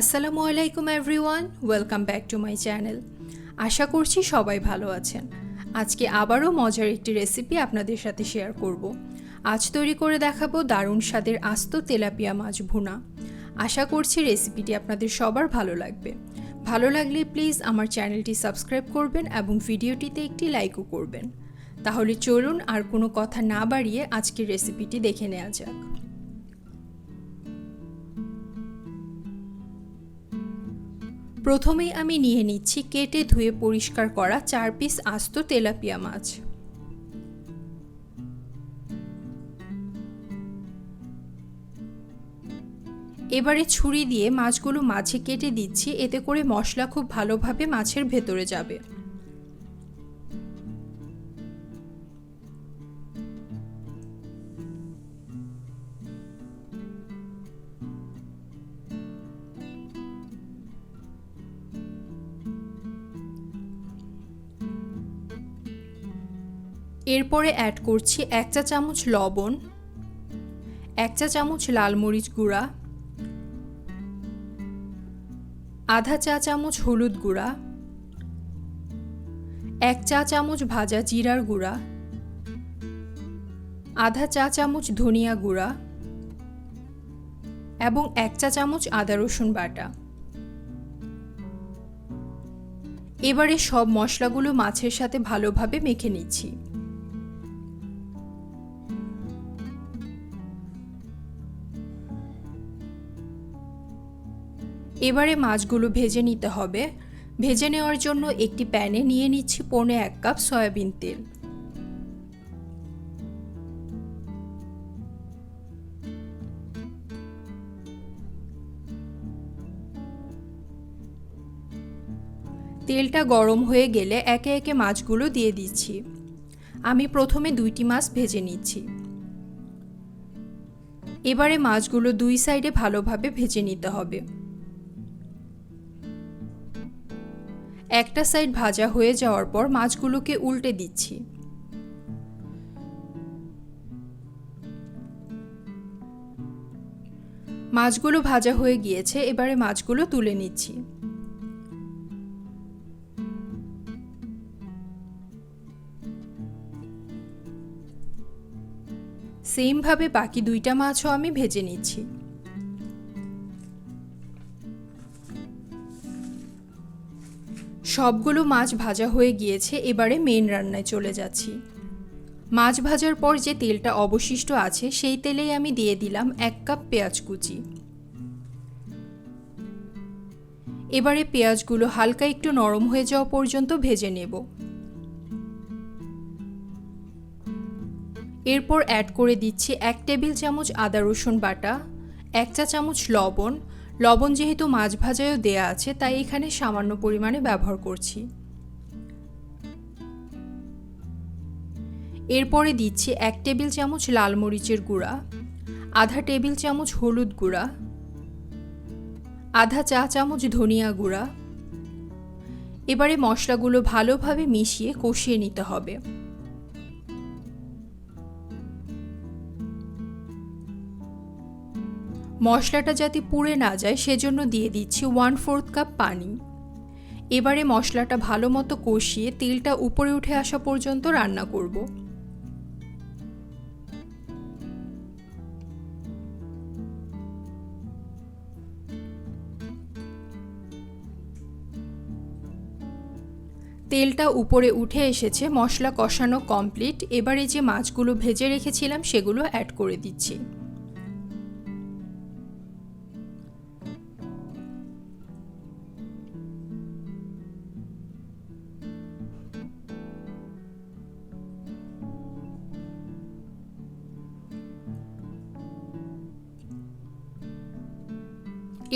আসসালামু আলাইকুম everyone, welcome back to my channel. আশা করছি সবাই ভালো আছেন। আজকে আবারও মজার একটি রেসিপি আপনাদের সাথে শেয়ার করব। আজ তৈরি করে দেখাবো দারুণ স্বাদের আস্ত তেলাপিয়া মাছ ভুনা। আশা করছি রেসিপিটি আপনাদের সবার ভালো লাগবে। ভালো লাগলে প্লিজ আমার চ্যানেলটি সাবস্ক্রাইব করবেন এবং ভিডিওটিতে একটি লাইকও করবেন। তাহলে চলুন আর কোনো কথা না বাড়িয়ে আজকের রেসিপিটি দেখে নেওয়া যাক। প্রথমেই আমি নিয়ে নিচ্ছি কেটে ধুয়ে পরিষ্কার করা 4 পিস আস্ত তেলাপিয়া মাছ। এবারে ছুরি দিয়ে মাছগুলো মাঝে কেটে দিচ্ছি, এতে করে মশলা খুব ভালোভাবে মাছের ভেতরে যাবে। এরপরে অ্যাড করছি 1 চা চামচ লবণ, 1 চা চামচ লাল মরিচ গুঁড়া, আধা চা চামচ হলুদ গুঁড়া, 1 চা চামচ ভাজা জিরার গুঁড়া, আধা চা চামচ ধনিয়া গুঁড়া এবং 1 চা চামচ আদা রসুন বাটা। এবারে সব মশলাগুলো মাছের সাথে ভালোভাবে মেখে নিচ্ছি। এবারে মাছগুলো ভেজে নিতে হবে। ভেজে নেওয়ার জন্য একটি প্যানে নিয়ে নিচ্ছি 1.5 কাপ সয়াবিন তেল। তেলটা গরম হয়ে গেলে একে একে মাছগুলো দিয়ে দিচ্ছি। আমি প্রথমে 2টি মাছ ভেজে নিচ্ছি। এবারে মাছগুলো 2 সাইডে ভালোভাবে ভেজে নিতে হবে। একটা সাইড ভাজা হয়ে যাওয়ার পর মাছগুলোকে উল্টে দিচ্ছি। মাছগুলো ভাজা হয়ে গিয়েছে, এবারে মাছগুলো তুলে নিচ্ছি। সেম ভাবে বাকি 2টা মাছও আমি ভেজে নিচ্ছি। সবগুলো মাছ ভাজা হয়ে গিয়েছে, এবারে মেইন রান্নায় চলে যাচ্ছি। মাছ ভাজার পর যে তেলটা অবশিষ্ট আছে সেই তেলেই আমি দিয়ে দিলাম 1 কাপ পেঁয়াজ কুচি। এবারে পেঁয়াজগুলো হালকা একটু নরম হয়ে যাওয়া পর্যন্ত ভেজে নেব। এরপর অ্যাড করে দিচ্ছি 1 টেবিল চামচ আদা রসুন বাটা, 1 চা চামচ লবণ। লবণ যেহেতু মাছ ভাজায়ও দেয়া আছে তাই এখানে সামান্য পরিমাণে ব্যবহার করছি। এরপরে দিচ্ছি 1 টেবিল চামচ লাল মরিচের গুঁড়া, আধা টেবিল চামচ হলুদ গুঁড়া, আধা চা চামচ ধনিয়া গুঁড়া। এবারে মশলাগুলো ভালোভাবে মিশিয়ে কষিয়ে নিতে হবে। মশলাটা যাতে পুড়ে না যায় সেজন্য দিয়ে দিচ্ছি 1/4 কাপ পানি। এবারে মশলাটা ভালো মতো কষিয়ে তেলটা উপরে উঠে আসা পর্যন্ত রান্না করব। তেলটা উপরে উঠে এসেছে, মশলা কষানো কমপ্লিট। এবারে যে মাছগুলো ভেজে রেখেছিলাম সেগুলো অ্যাড করে দিচ্ছি।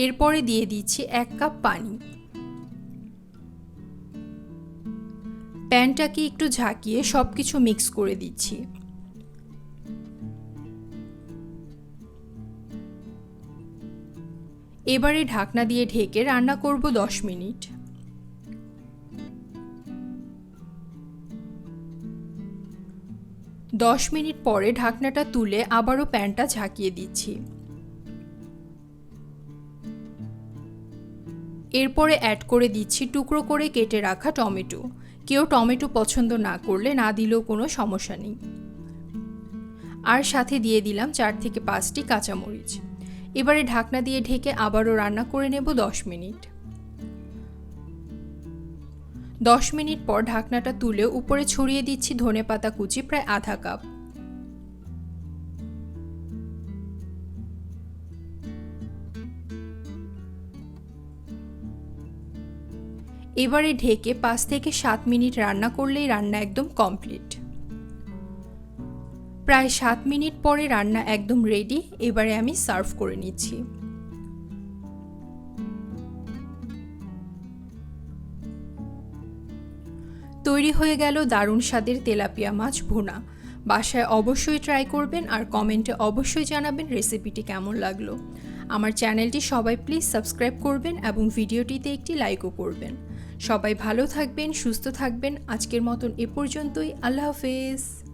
এরপরে দিয়ে দিচ্ছি 1 কাপ পানি। প্যানটাকে একটু ঝাঁকিয়ে সবকিছু মিক্স করে দিচ্ছি। এবারে ঢাকনা দিয়ে ঢেকে রান্না করব 10 মিনিট। 10 মিনিট পরে ঢাকনাটা তুলে আবারও প্যানটা ঝাঁকিয়ে দিচ্ছি। এরপরে অ্যাড করে দিচ্ছি টুকরো করে কেটে রাখা টমেটো। কেউ টমেটো পছন্দ না করলে না দিলেও কোনো সমস্যা নেই। আর সাথে দিয়ে দিলাম 4 থেকে 5টি কাঁচামরিচ। এবারে ঢাকনা দিয়ে ঢেকে আবারও রান্না করে নেব 10 মিনিট। 10 মিনিট পর ঢাকনাটা তুলে উপরে ছড়িয়ে দিচ্ছি ধনেপাতা কুচি প্রায় আধা কাপ। এবারে ঢেকে 5 থেকে 7 মিনিট রান্না করলেই রান্না একদম কমপ্লিট। প্রায় 7 মিনিট পরে রান্না একদম রেডি। এবারে আমি সার্ভ করে নিচ্ছি। তৈরি হয়ে গেল দারুণ স্বাদের তেলাপিয়া মাছ ভুনা। বাসায় অবশ্যই ট্রাই করবেন আর কমেন্টে অবশ্যই জানাবেন রেসিপিটি কেমন লাগলো। আমার চ্যানেলটি সবাই প্লিজ সাবস্ক্রাইব করবেন এবং ভিডিওটিতে একটি লাইকও করবেন। সবাই ভালো থাকবেন, সুস্থ থাকবেন। আজকের মতন এ পর্যন্তই। আল্লাহ হাফেজ।